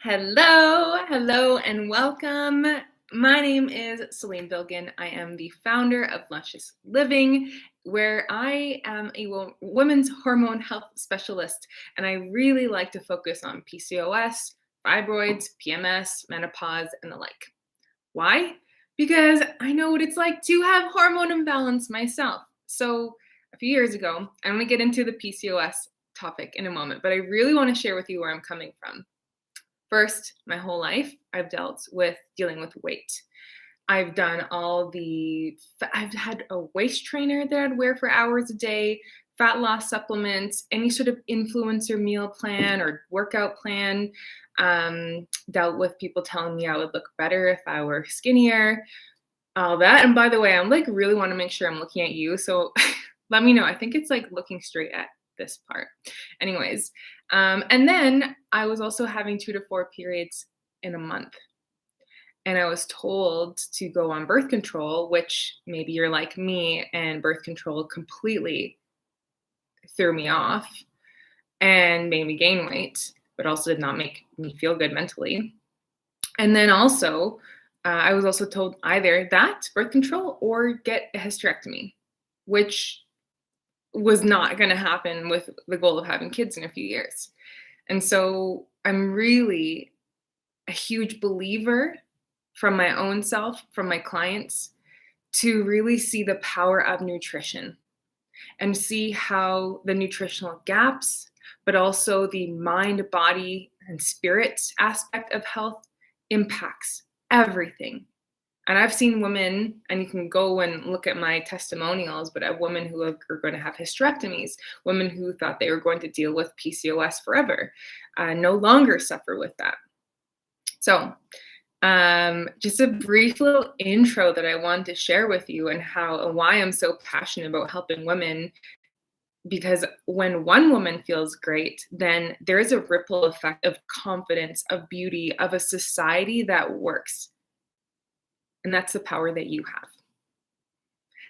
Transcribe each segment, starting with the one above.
Hello, and welcome. My name is Selin Bilgin. I am the founder of Luscious Living, where I am a women's hormone health specialist, and I really like to focus on PCOS, fibroids, PMS, menopause, and the like. Why? Because I know what it's like to have hormone imbalance myself. So a few years ago, I'm going to get into the PCOS topic in a moment, but I really want to share with you where I'm coming from. First, my whole life, I've dealt with dealing with weight. I've had a waist trainer that I'd wear for hours a day, fat loss supplements, any sort of influencer meal plan or workout plan. Dealt with people telling me I would look better if I were skinnier, all that. And by the way, I'm really want to make sure I'm looking at you. So let me know. I think it's looking straight at this part. Anyways, and then I was also having 2 to 4 periods in a month. And I was told to go on birth control, which maybe you're like me, and birth control completely threw me off and made me gain weight, but also did not make me feel good mentally. And then also, I was also told either that birth control or get a hysterectomy, which was not going to happen with the goal of having kids in a few years. And so I'm really a huge believer from my own self, from my clients, to really see the power of nutrition and see how the nutritional gaps, but also the mind, body, and spirit aspect of health impacts everything. And I've seen women, and you can go and look at my testimonials, but I have women who are going to have hysterectomies, women who thought they were going to deal with PCOS forever, no longer suffer with that. So just a brief little intro that I wanted to share with you and why I'm so passionate about helping women. Because when one woman feels great, then there is a ripple effect of confidence, of beauty, of a society that works. And that's the power that you have.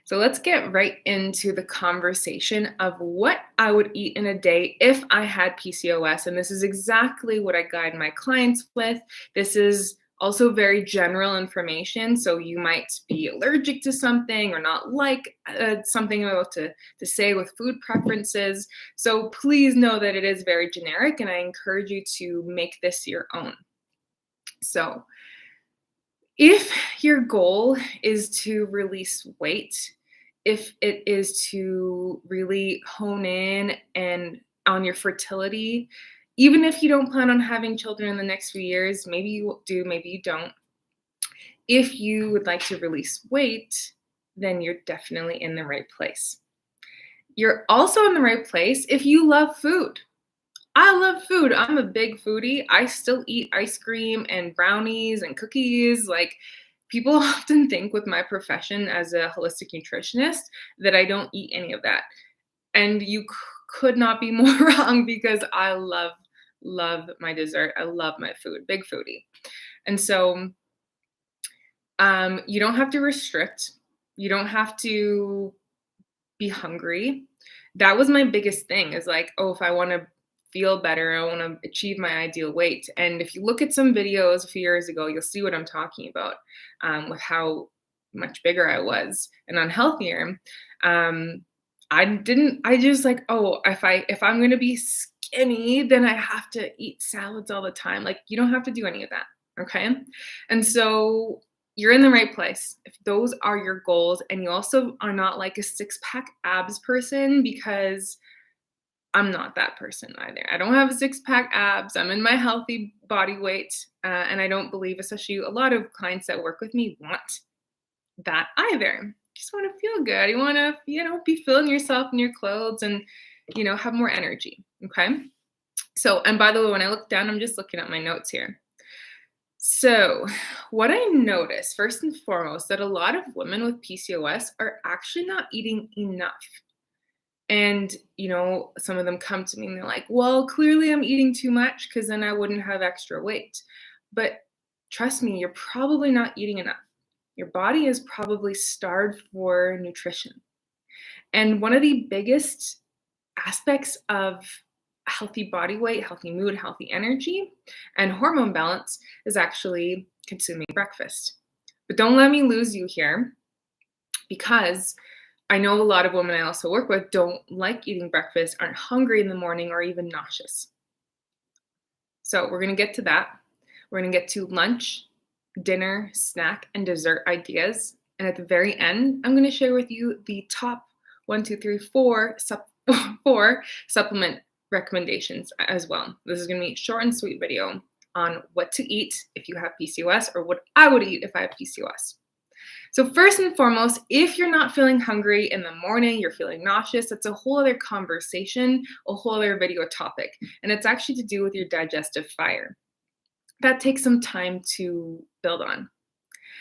So let's get right into the conversation of what I would eat in a day if I had PCOS. And this is exactly what I guide my clients with. This is also very general information. So you might be allergic to something or not like something I'm about to say with food preferences. So please know that it is very generic, and I encourage you to make this your own. So if your goal is to release weight, if it is to really hone in and on your fertility, even if you don't plan on having children in the next few years, maybe you do, maybe you don't. If you would like to release weight, then you're definitely in the right place. You're also in the right place if you love food. I love food. I'm a big foodie. I still eat ice cream and brownies and cookies. People often think with my profession as a holistic nutritionist that I don't eat any of that. And you could not be more wrong, because I love my dessert. I love my food, big foodie. And so you don't have to restrict. You don't have to be hungry. That was my biggest thing, is if I want to feel better, I want to achieve my ideal weight. And if you look at some videos a few years ago, you'll see what I'm talking about, with how much bigger I was and unhealthier. If I'm going to be skinny, then I have to eat salads all the time. You don't have to do any of that. Okay. And so you're in the right place if those are your goals. And you also are not like a 6-pack abs person, because I'm not that person either. I don't have a 6-pack abs. I'm in my healthy body weight. And I don't believe, especially a lot of clients that work with me, want that either. You just want to feel good. You want to, be feeling yourself in your clothes and, have more energy. Okay. So, and by the way, when I look down, I'm just looking at my notes here. So what I noticed, first and foremost, that a lot of women with PCOS are actually not eating enough. And, some of them come to me and they're like, well, clearly I'm eating too much, because then I wouldn't have extra weight. But trust me, you're probably not eating enough. Your body is probably starved for nutrition. And one of the biggest aspects of healthy body weight, healthy mood, healthy energy, and hormone balance is actually consuming breakfast. But don't let me lose you here, because I know a lot of women I also work with don't like eating breakfast, aren't hungry in the morning, or even nauseous. So we're going to get to that. We're going to get to lunch, dinner, snack, and dessert ideas. And at the very end, I'm going to share with you the top 4 supplement recommendations as well. This is going to be a short and sweet video on what to eat if you have PCOS, or what I would eat if I have PCOS. So first and foremost, if you're not feeling hungry in the morning, you're feeling nauseous, that's a whole other conversation, a whole other video topic. And it's actually to do with your digestive fire. That takes some time to build on.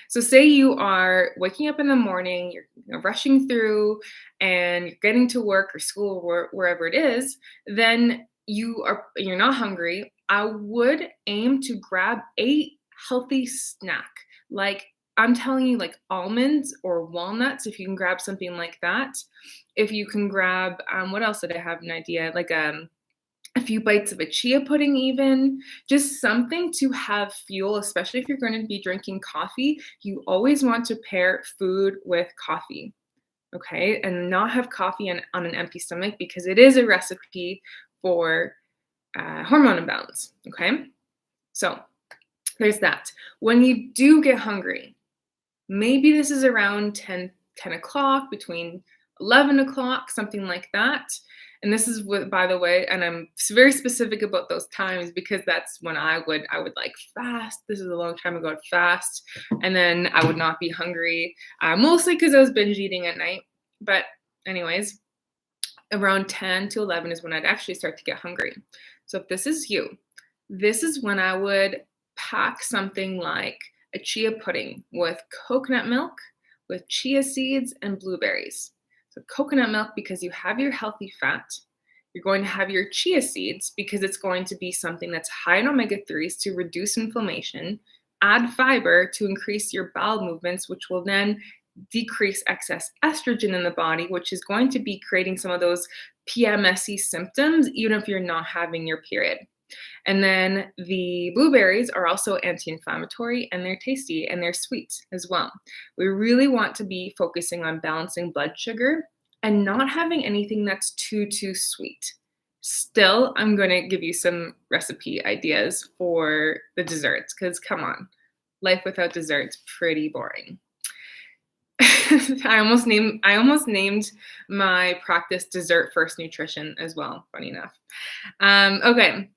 So say you are waking up in the morning, you're rushing through, and you're getting to work or school or wherever it is, then you're not hungry. I would aim to grab a healthy snack. Like, I'm telling you, like almonds or walnuts, if you can grab something like that. If you can grab, what else did I have an idea? Like a few bites of a chia pudding, even just something to have fuel, especially if you're going to be drinking coffee. You always want to pair food with coffee, okay? And not have coffee on an empty stomach, because it is a recipe for hormone imbalance, okay? So there's that. When you do get hungry, maybe this is around 10 o'clock, between 11 o'clock, something like that. And this is what, by the way, and I'm very specific about those times, because that's when I would like fast. This is a long time ago, I'd fast, and then I would not be hungry, mostly because I was binge eating at night. But anyways, around 10 to 11 is when I'd actually start to get hungry. So if this is you, this is when I would pack something like a chia pudding with coconut milk, with chia seeds and blueberries. So coconut milk, because you have your healthy fat. You're going to have your chia seeds, because it's going to be something that's high in omega-3s to reduce inflammation, add fiber to increase your bowel movements, which will then decrease excess estrogen in the body, which is going to be creating some of those PMSy symptoms, even if you're not having your period. And then the blueberries are also anti-inflammatory, and they're tasty, and they're sweet as well. We really want to be focusing on balancing blood sugar and not having anything that's too sweet. Still, I'm going to give you some recipe ideas for the desserts, because come on, life without desserts pretty boring. I almost named my practice Dessert First Nutrition as well, funny enough. Okay.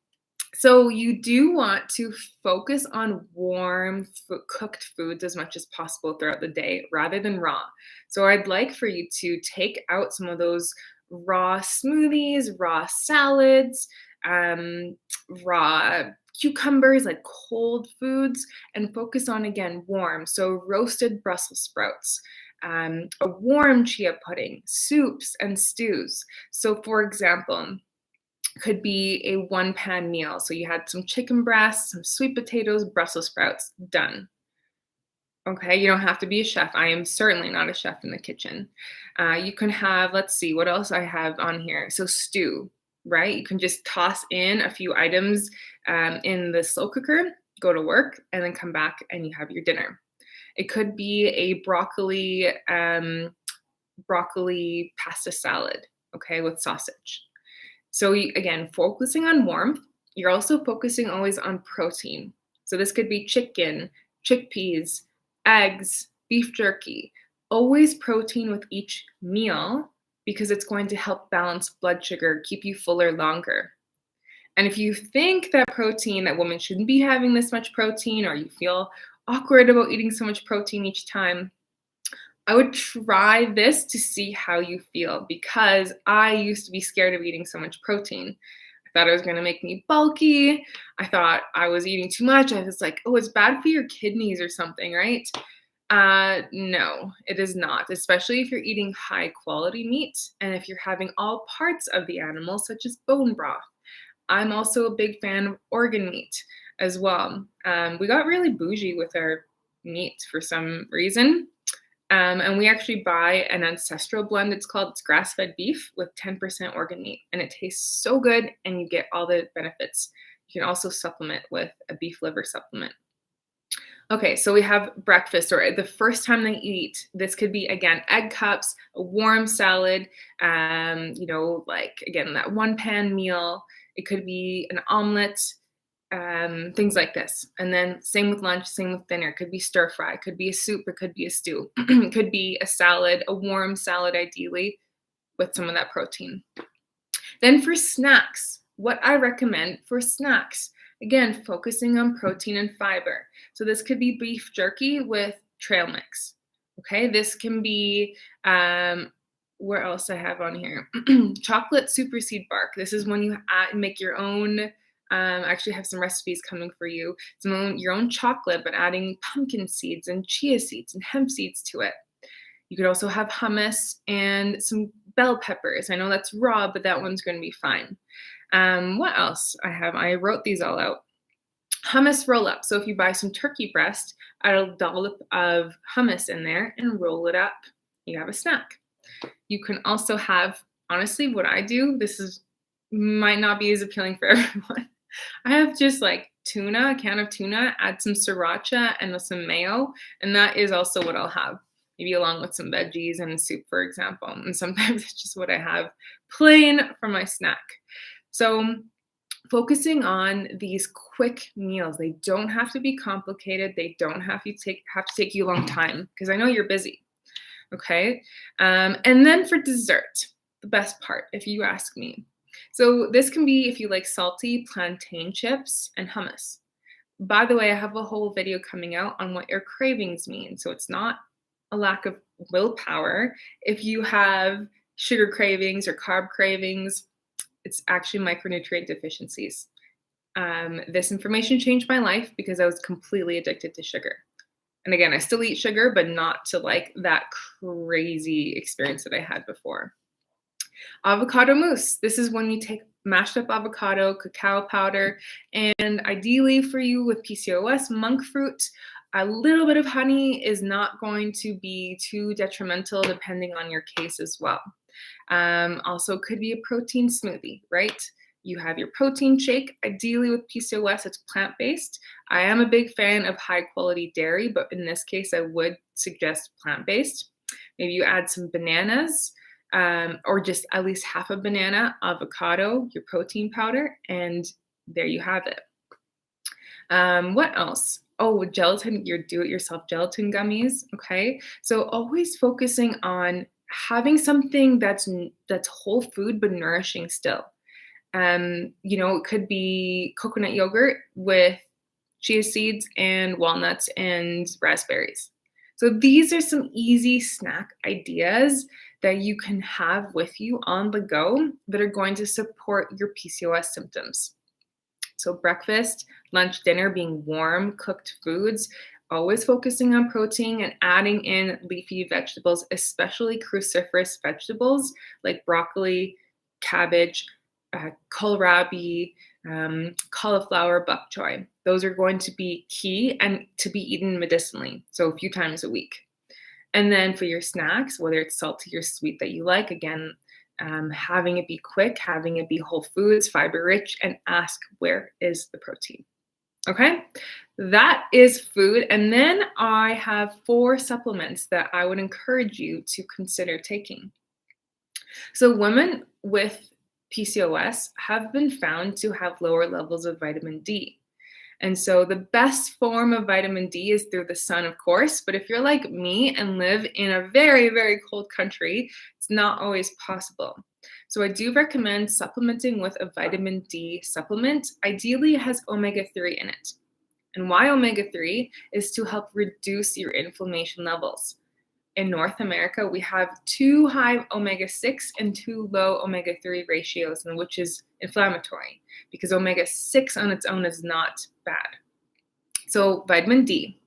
So you do want to focus on warm cooked foods as much as possible throughout the day, rather than raw. So I'd like for you to take out some of those raw smoothies, raw salads, raw cucumbers, like cold foods, and focus on, again, warm. So roasted Brussels sprouts, a warm chia pudding, soups and stews. So for example, could be a one-pan meal. So you had some chicken breasts, some sweet potatoes, Brussels sprouts, done. Okay, you don't have to be a chef. I am certainly not a chef in the kitchen. You can have, let's see, what else I have on here. So stew, right? You can just toss in a few items in the slow cooker, go to work, and then come back and you have your dinner. It could be a broccoli pasta salad, okay, with sausage. So again, focusing on warmth, you're also focusing always on protein. So this could be chicken, chickpeas, eggs, beef jerky, always protein with each meal, because it's going to help balance blood sugar, keep you fuller longer. And if you think that women shouldn't be having this much protein, or you feel awkward about eating so much protein each time, I would try this to see how you feel, because I used to be scared of eating so much protein. I thought it was going to make me bulky. I thought I was eating too much. I was like, oh, it's bad for your kidneys or something, right? No, it is not, especially if you're eating high quality meat and if you're having all parts of the animal, such as bone broth. I'm also a big fan of organ meat as well. We got really bougie with our meat for some reason. And we actually buy an ancestral blend. It's grass-fed beef with 10% organ meat, and it tastes so good, and you get all the benefits. You can also supplement with a beef liver supplement. Okay, so we have breakfast, or the first time they eat. This could be, again, egg cups, a warm salad, like, again, that one pan meal. It could be an omelet, things like this. And then same with lunch, same with dinner. It could be stir fry, it could be a soup, it could be a stew, it could be a salad, a warm salad, ideally, with some of that protein. Then for snacks, what I recommend for snacks, again, focusing on protein and fiber. So this could be beef jerky with trail mix. Okay, this can be, where else I have on here? Chocolate super seed bark. This is when you make your own, I actually have some recipes coming for you. Your own chocolate, but adding pumpkin seeds and chia seeds and hemp seeds to it. You could also have hummus and some bell peppers. I know that's raw, but that one's going to be fine. What else I have? I wrote these all out. Hummus roll up. So if you buy some turkey breast, add a dollop of hummus in there and roll it up. You have a snack. You can also have, honestly, what I do, might not be as appealing for everyone. I have just like tuna, a can of tuna, add some sriracha and some mayo, and that is also what I'll have. Maybe along with some veggies and soup, for example. And sometimes it's just what I have plain for my snack. So focusing on these quick meals. They don't have to be complicated. They don't have to take you a long time, because I know you're busy. Okay. And then for dessert, the best part, if you ask me. So this can be, if you like salty, plantain chips and hummus. By the way, I have a whole video coming out on what your cravings mean. So it's not a lack of willpower. If you have sugar cravings or carb cravings, it's actually micronutrient deficiencies. This information changed my life because I was completely addicted to sugar. And again, I still eat sugar, but not to like that crazy experience that I had before. Avocado mousse. This is when you take mashed up avocado, cacao powder, and ideally for you with PCOS, monk fruit. A little bit of honey is not going to be too detrimental depending on your case as well. Also could be a protein smoothie, right? You have your protein shake. Ideally with PCOS, it's plant-based. I am a big fan of high-quality dairy, but in this case, I would suggest plant-based. Maybe you add some bananas, or just at least half a banana, avocado, your protein powder, and there you have it. What else? Oh, gelatin, your do-it-yourself gelatin gummies, okay? So always focusing on having something that's whole food but nourishing still. It could be coconut yogurt with chia seeds and walnuts and raspberries. So these are some easy snack ideas that you can have with you on the go that are going to support your PCOS symptoms. So breakfast, lunch, dinner being warm, cooked foods, always focusing on protein and adding in leafy vegetables, especially cruciferous vegetables like broccoli, cabbage, kohlrabi, cauliflower, bok choy. Those are going to be key and to be eaten medicinally, so a few times a week. And then for your snacks, whether it's salty or sweet that you like, again, having it be quick, having it be whole foods, fiber rich, and ask, where is the protein? Okay, that is food. And then I have 4 supplements that I would encourage you to consider taking. So women with PCOS have been found to have lower levels of vitamin D. And so the best form of vitamin D is through the sun, of course, but if you're like me and live in a very, very cold country, it's not always possible. So I do recommend supplementing with a vitamin D supplement. Ideally, it has omega-3 in it. And why omega-3 is to help reduce your inflammation levels. In North America, we have 2 high omega-6 and 2 low omega-3 ratios, which is inflammatory because omega-6 on its own is not bad. So vitamin D.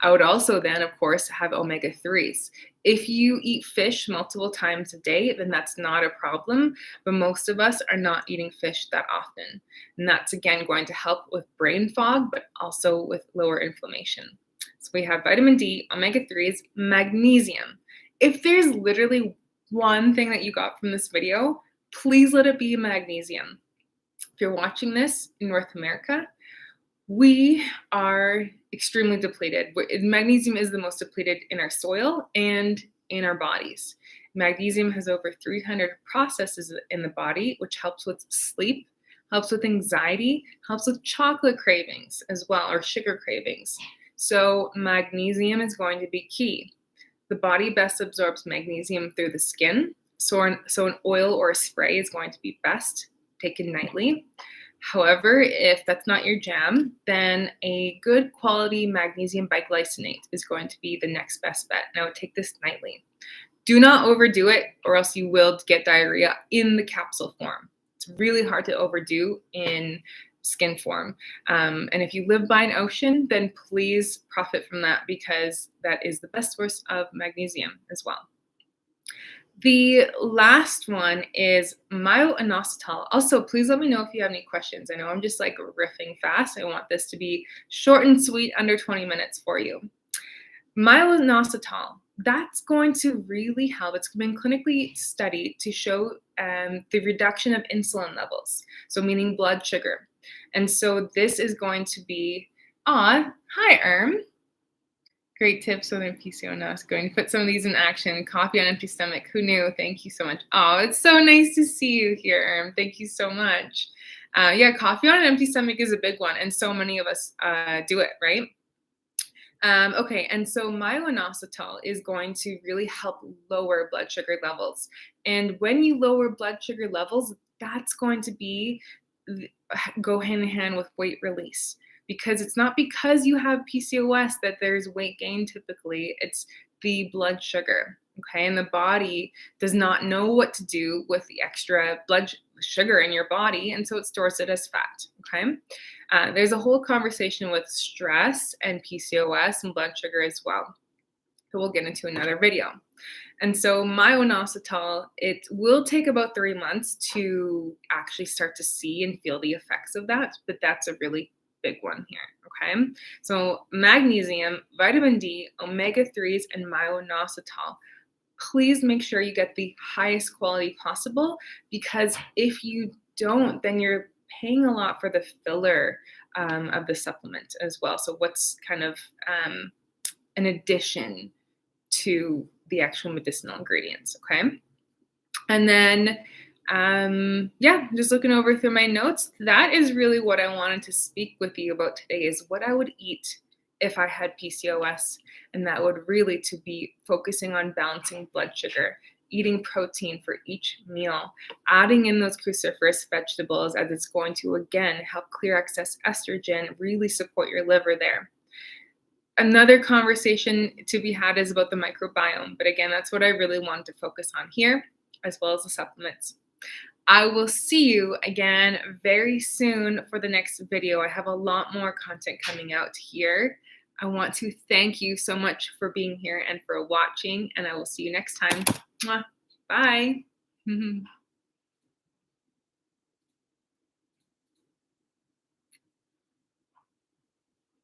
I would also then, of course, have omega-3s. If you eat fish multiple times a day, then that's not a problem, but most of us are not eating fish that often. And that's, again, going to help with brain fog, but also with lower inflammation. So we have vitamin D, omega-3s, magnesium. If there's literally one thing that you got from this video, please let it be magnesium. If you're watching this in North America, we are extremely depleted. Magnesium is the most depleted in our soil and in our bodies. Magnesium has over 300 processes in the body, which helps with sleep, helps with anxiety, helps with chocolate cravings as well, or sugar cravings. So magnesium is going to be key. The body best absorbs magnesium through the skin. So an oil or a spray is going to be best taken nightly. However, if that's not your jam, then a good quality magnesium biglycinate is going to be the next best bet. Now, take this nightly. Do not overdo it, or else you will get diarrhea in the capsule form. It's really hard to overdo in skin form. And if you live by an ocean, then please profit from that, because that is the best source of magnesium as well. The last one is myo-inositol. Also, please let me know if you have any questions. I know I'm just like riffing fast. I want this to be short and sweet, under 20 minutes for you. Myo-inositol, that's going to really help. It's been clinically studied to show the reduction of insulin levels, so meaning blood sugar. And so this is going to be, hi, great tips on PCOS. Going to put some of these in action. Coffee on empty stomach. Who knew? Thank you so much. Oh, it's so nice to see you here. Thank you so much. Yeah, coffee on an empty stomach is a big one, and so many of us do it, right? Okay, and so myo-inositol is going to really help lower blood sugar levels. And when you lower blood sugar levels, that's going to go hand in hand with weight release. Because it's not because you have PCOS that there's weight gain typically, it's the blood sugar, okay? And the body does not know what to do with the extra blood sugar in your body, and so it stores it as fat, okay? There's a whole conversation with stress and PCOS and blood sugar as well, that we'll get into another video. And so myo-inositol, it will take about 3 months to actually start to see and feel the effects of that, but that's a really big one here, okay? So magnesium, vitamin D, omega-3s, and myo-inositol. Please make sure you get the highest quality possible, because if you don't, then you're paying a lot for the filler of the supplement as well. So what's kind of an addition to the actual medicinal ingredients, okay? And then yeah, just looking over through my notes, that is really what I wanted to speak with you about today, is what I would eat if I had PCOS. And that would really to be focusing on balancing blood sugar, eating protein for each meal, adding in those cruciferous vegetables, as it's going to, again, help clear excess estrogen, really support your liver there. Another conversation to be had is about the microbiome. But again, that's what I really wanted to focus on here, as well as the supplements. I will see you again very soon for the next video. I have a lot more content coming out here. I want to thank you so much for being here and for watching, and I will see you next time. Mwah. Bye.